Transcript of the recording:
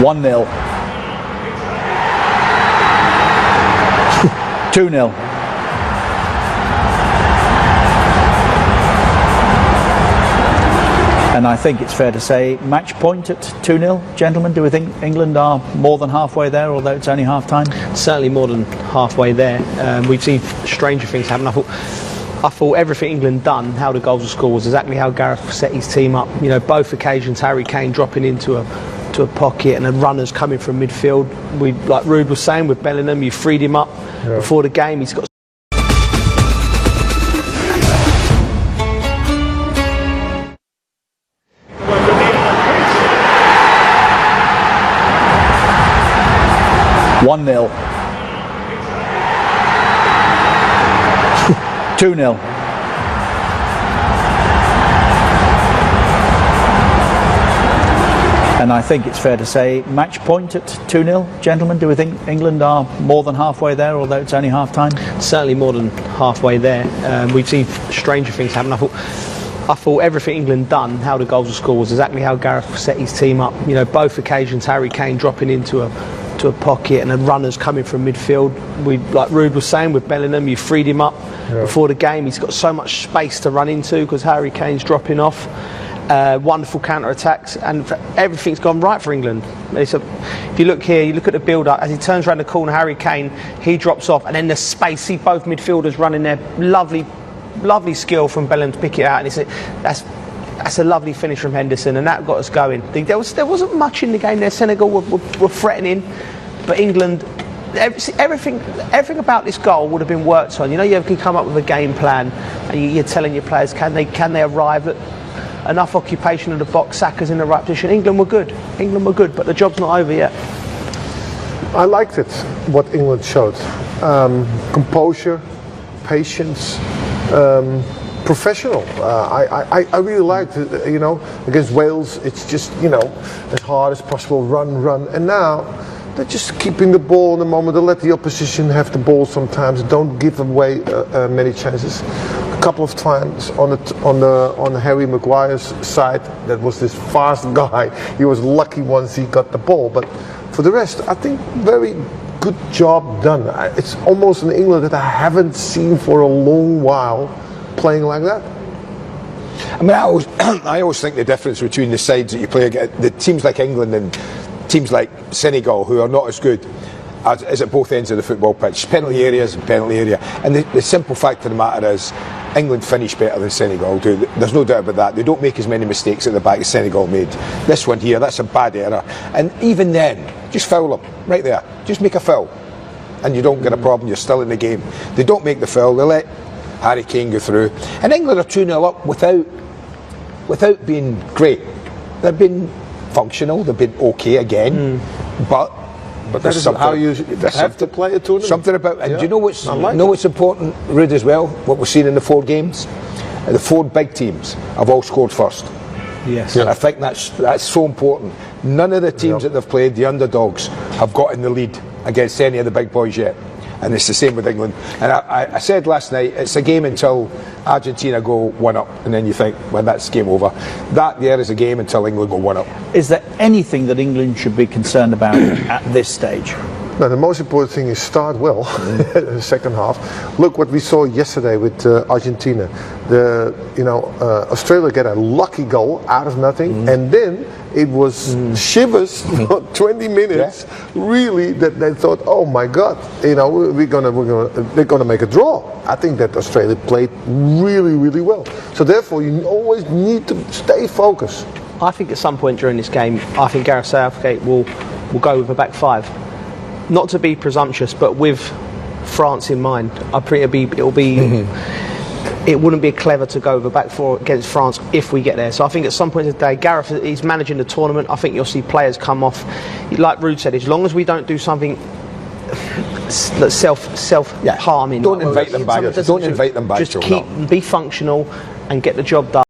1-0. 2-0. And I think it's fair to say match point at 2-0, gentlemen. Do we think England are more than halfway there, although it's only half time? Certainly more than halfway there. We've seen stranger things happen. I thought everything England done, how the goals were scored, was exactly how Gareth set his team up. You know, both occasions, Harry Kane dropping into a pocket and the runners coming from midfield. Like Ruud was saying with Bellingham, you freed him up before the game. He's got 1-0. 2-0. And I think it's fair to say match point at 2-0, gentlemen. Do we think England are more than halfway there, although it's only half time? Certainly more than halfway there. We've seen stranger things happen. I thought everything England done, how the goals were scored, was exactly how Gareth set his team up. You know, both occasions, Harry Kane dropping into a pocket and the runners coming from midfield. Like Ruud was saying with Bellingham, you freed him up before the game. He's got so much space to run into because Harry Kane's dropping off. Wonderful counter-attacks, and everything's gone right for England. If you look here, you look at the build-up, as he turns around the corner, Harry Kane, he drops off, and then the space, see both midfielders running there. Lovely skill from Bellingham to pick it out, and that's a lovely finish from Henderson, and that got us going. There wasn't much in the game there. Senegal were threatening, but England, everything about this goal would have been worked on. You know, you can come up with a game plan, and you're telling your players, can they arrive at enough occupation of the box, Saka's in the right position. England were good, but the job's not over yet. I liked it, what England showed. Composure, patience, professional. I really liked it, you know, against Wales. It's just, you know, as hard as possible, run. And now they're just keeping the ball in the moment. They let the opposition have the ball sometimes. Don't give away many chances. A couple of times on Harry Maguire's side, that was this fast guy. He was lucky once he got the ball, but for the rest, I think very good job done. It's almost an England that I haven't seen for a long while playing like that. I mean, I always think the difference between the sides that you play against, the teams like England and teams like Senegal, who are not as good, is at both ends of the football pitch. Penalty areas and penalty area. And the simple fact of the matter is, England finish better than Senegal do. There's no doubt about that. They don't make as many mistakes at the back as Senegal made. This one here, that's a bad error. And even then, just foul them, right there. Just make a foul. And you don't get a problem, you're still in the game. They don't make the foul, they let Harry Kane go through. And England are 2-0 up without being great. They've been functional, they've been okay again, but that is how you have to play a tournament. Something about, and do you know what's important, Ruud, as well? What we've seen in the 4 games, the 4 big teams have all scored first. Yes. And I think that's so important. None of the teams that they've played, the underdogs, have got in the lead against any of the big boys yet. And it's the same with England. And I said last night, it's a game until Argentina go 1-up, and then you think, well, that's game over. That there is a game until England go 1-up. Is there anything that England should be concerned about at this stage? No, the most important thing is start well in the second half. Look what we saw yesterday with Argentina. Australia get a lucky goal out of nothing, and then it was shivers for 20 minutes. Yeah. Really, that they thought, oh my God, you know, they're gonna make a draw. I think that Australia played really well. So therefore, you always need to stay focused. I think at some point during this game, I think Gareth Southgate will go with a back 5. Not to be presumptuous, but with France in mind. It wouldn't be clever to go with a back 4 against France if we get there. So I think at some point today, Gareth is managing the tournament. I think you'll see players come off. Like Ruud said, as long as we don't do something self-harming. Don't invite them back. Don't invite them back. Just be functional and get the job done.